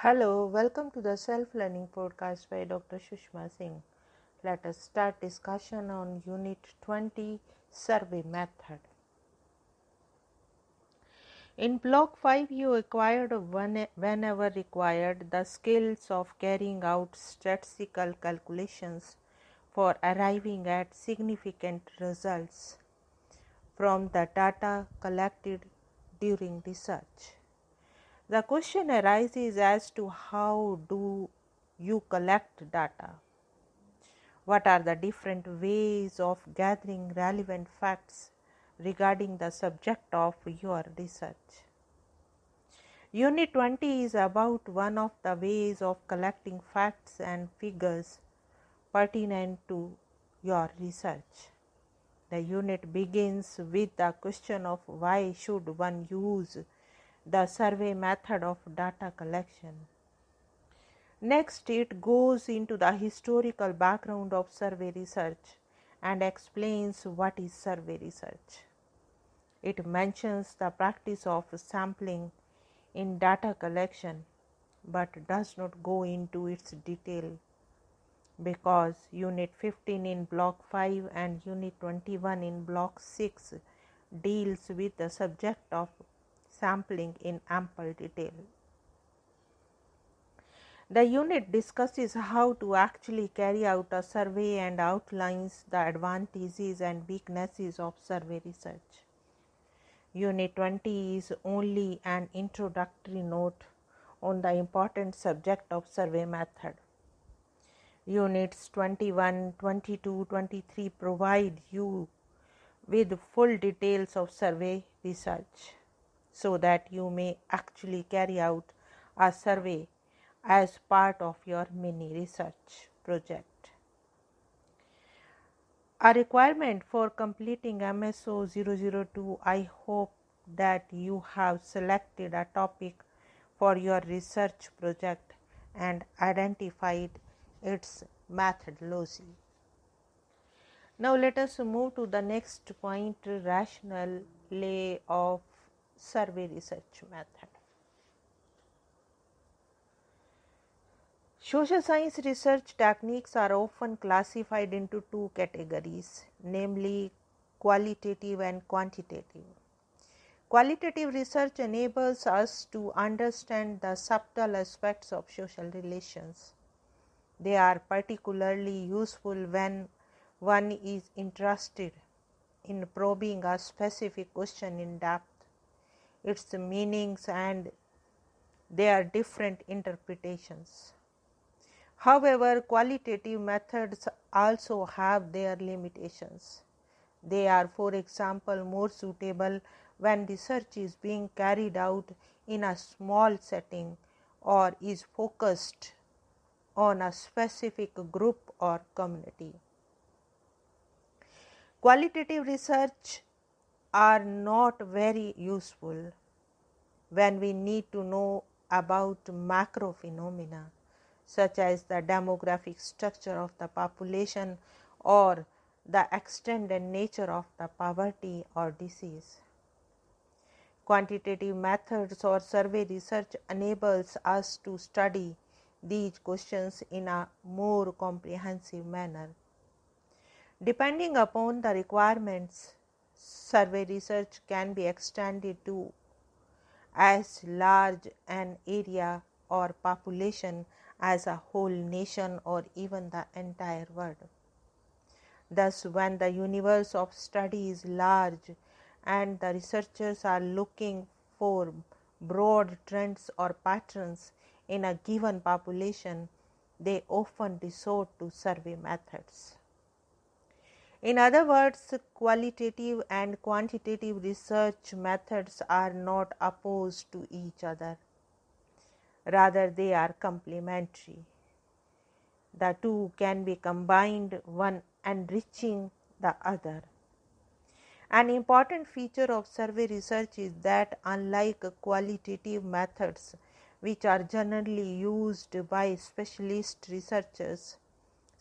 Hello, welcome to the Self-Learning Podcast by Dr. Sushma Singh. Let us start discussion on Unit 20, Survey Method. In Block 5, you acquired whenever required the skills of carrying out statistical calculations for arriving at significant results from the data collected during research. The question arises as to how do you collect data? What are the different ways of gathering relevant facts regarding the subject of your research? Unit 20 is about one of the ways of collecting facts and figures pertinent to your research. The unit begins with the question of why should one use the survey method of data collection. Next, it goes into the historical background of survey research and explains what is survey research. It mentions the practice of sampling in data collection but does not go into its detail because Unit 15 in Block 5 and Unit 21 in Block 6 deals with the subject of sampling in ample detail. The unit discusses how to actually carry out a survey and outlines the advantages and weaknesses of survey research. Unit 20 is only an introductory note on the important subject of survey method. Units 21, 22, 23 provide you with full details of survey research so that you may actually carry out a survey as part of your mini research project. A requirement for completing MSO 002, I hope that you have selected a topic for your research project and identified its methodology. Now let us move to the next point, rationale of survey research method. Social science research techniques are often classified into two categories, namely qualitative and quantitative. Qualitative research enables us to understand the subtle aspects of social relations. They are particularly useful when one is interested in probing a specific question in depth, its meanings and their different interpretations. However, qualitative methods also have their limitations. They are, for example, more suitable when research is being carried out in a small setting or is focused on a specific group or community. Qualitative research are not very useful when we need to know about macro phenomena such as the demographic structure of the population or the extent and nature of the poverty or disease. Quantitative methods or survey research enables us to study these questions in a more comprehensive manner. Depending upon the requirements, survey research can be extended to as large an area or population as a whole nation or even the entire world. Thus, when the universe of study is large and the researchers are looking for broad trends or patterns in a given population, they often resort to survey methods. In other words, qualitative and quantitative research methods are not opposed to each other. Rather, they are complementary. The two can be combined, one enriching the other. An important feature of survey research is that unlike qualitative methods, which are generally used by specialist researchers,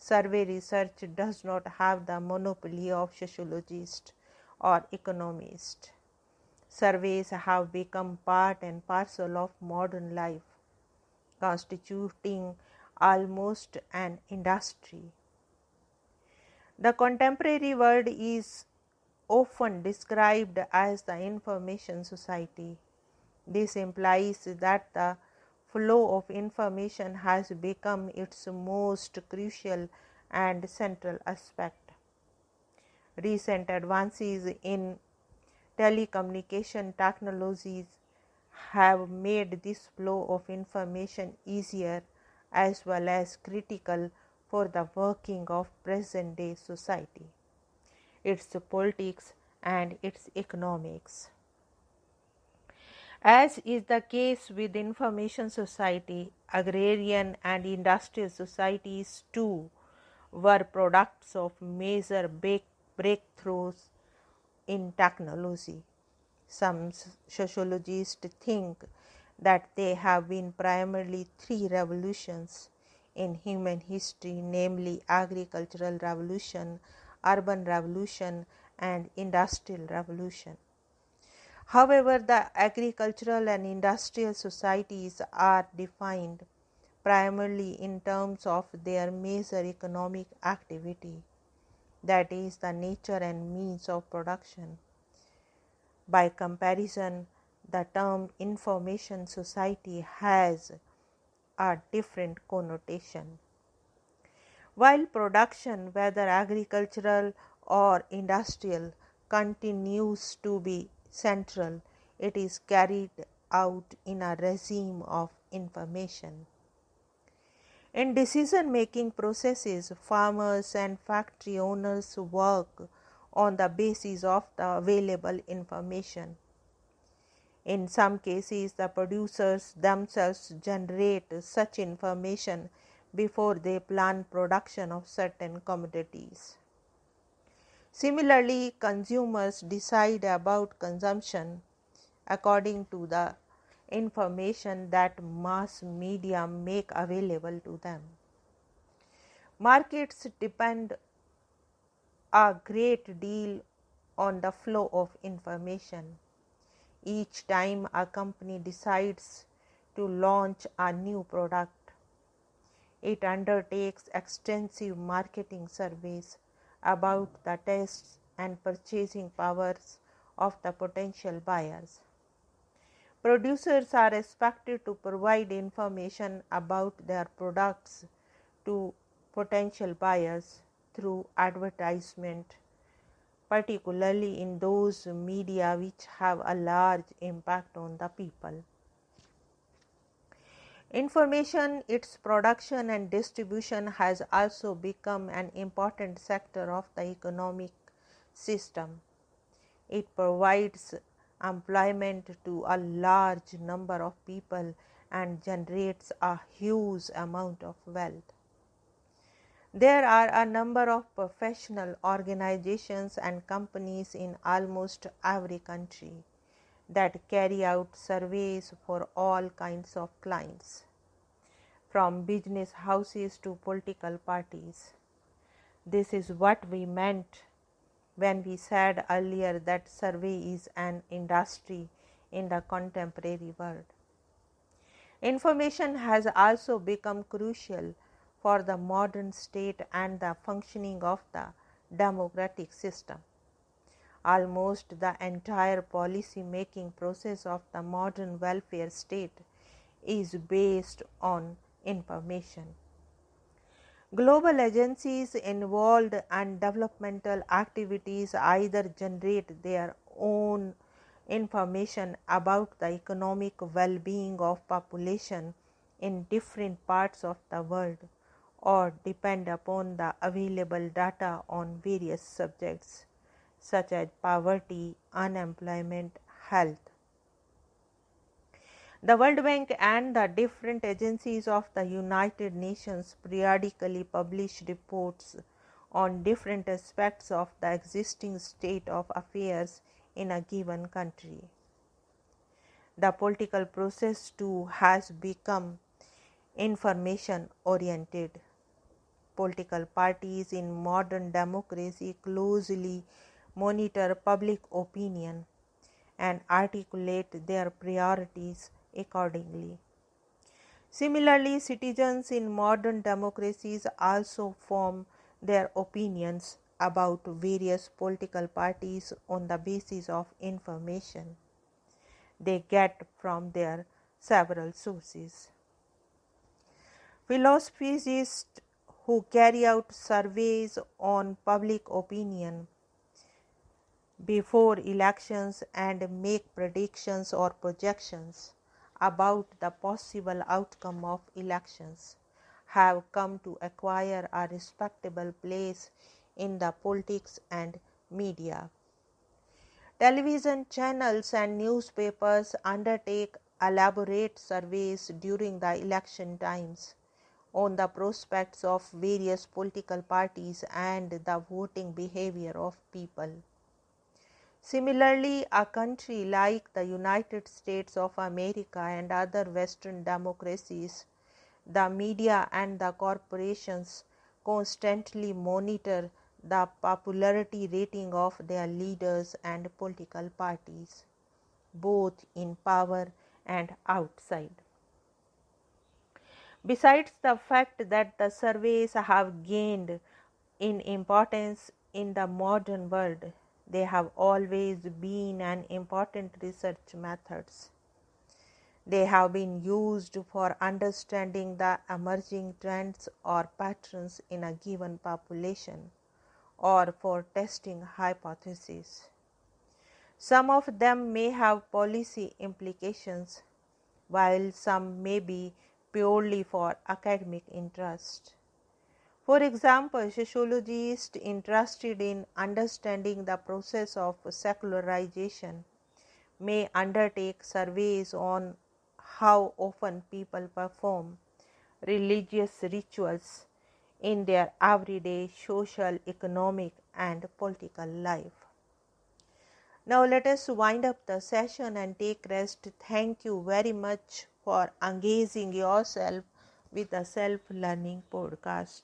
survey research does not have the monopoly of sociologists or economists. Surveys have become part and parcel of modern life. constituting almost an industry. The contemporary world is often described as the information society. This implies that the flow of information has become its most crucial and central aspect. Recent advances in telecommunication technologies have made this flow of information easier as well as critical for the working of present day society, its politics and its economics. As is the case with information society, agrarian and industrial societies too were products of major breakthroughs in technology. Some sociologists think that there have been primarily three revolutions in human history, namely agricultural revolution, urban revolution, and industrial revolution. However, the agricultural and industrial societies are defined primarily in terms of their major economic activity, that is, the nature and means of production. By comparison, the term information society has a different connotation. While production, whether agricultural or industrial, continues to be central, it is carried out in a regime of information. In decision-making processes, farmers and factory owners work on the basis of the available information. In some cases, the producers themselves generate such information before they plan production of certain commodities. Similarly, consumers decide about consumption according to the information that mass media make available to them. Markets depend a great deal on the flow of information. Each time a company decides to launch a new product, it undertakes extensive marketing surveys about the tastes and purchasing powers of the potential buyers. Producers are expected to provide information about their products to potential buyers through advertisement, particularly in those media which have a large impact on the people. Information, its production and distribution has also become an important sector of the economic system. It provides employment to a large number of people and generates a huge amount of wealth. There are a number of professional organizations and companies in almost every country that carry out surveys for all kinds of clients, from business houses to political parties. This is what we meant when we said earlier that survey is an industry in the contemporary world. Information has also become crucial for the modern state and the functioning of the democratic system. Almost the entire policy making process of the modern welfare state is based on information. Global agencies involved in developmental activities either generate their own information about the economic well-being of population in different parts of the world or depend upon the available data on various subjects such as poverty, unemployment, health. The World Bank and the different agencies of the United Nations periodically publish reports on different aspects of the existing state of affairs in a given country. The political process too has become information oriented. Political parties in modern democracy closely monitor public opinion and articulate their priorities accordingly. Similarly, citizens in modern democracies also form their opinions about various political parties on the basis of information they get from their several sources. Philosophicists who carry out surveys on public opinion before elections and make predictions or projections about the possible outcome of elections have come to acquire a respectable place in the politics and media. Television channels and newspapers undertake elaborate surveys during the election times on the prospects of various political parties and the voting behavior of people. Similarly, a country like the United States of America and other Western democracies, the media and the corporations constantly monitor the popularity rating of their leaders and political parties, both in power and outside. Besides the fact that the surveys have gained in importance in the modern world, they have always been an important research methods. They have been used for understanding the emerging trends or patterns in a given population or for testing hypotheses. Some of them may have policy implications, while some may be purely for academic interest. For example, sociologists interested in understanding the process of secularization may undertake surveys on how often people perform religious rituals in their everyday social, economic, and political life. Now, let us wind up the session and take rest. Thank you very much for engaging yourself with the self-learning podcast.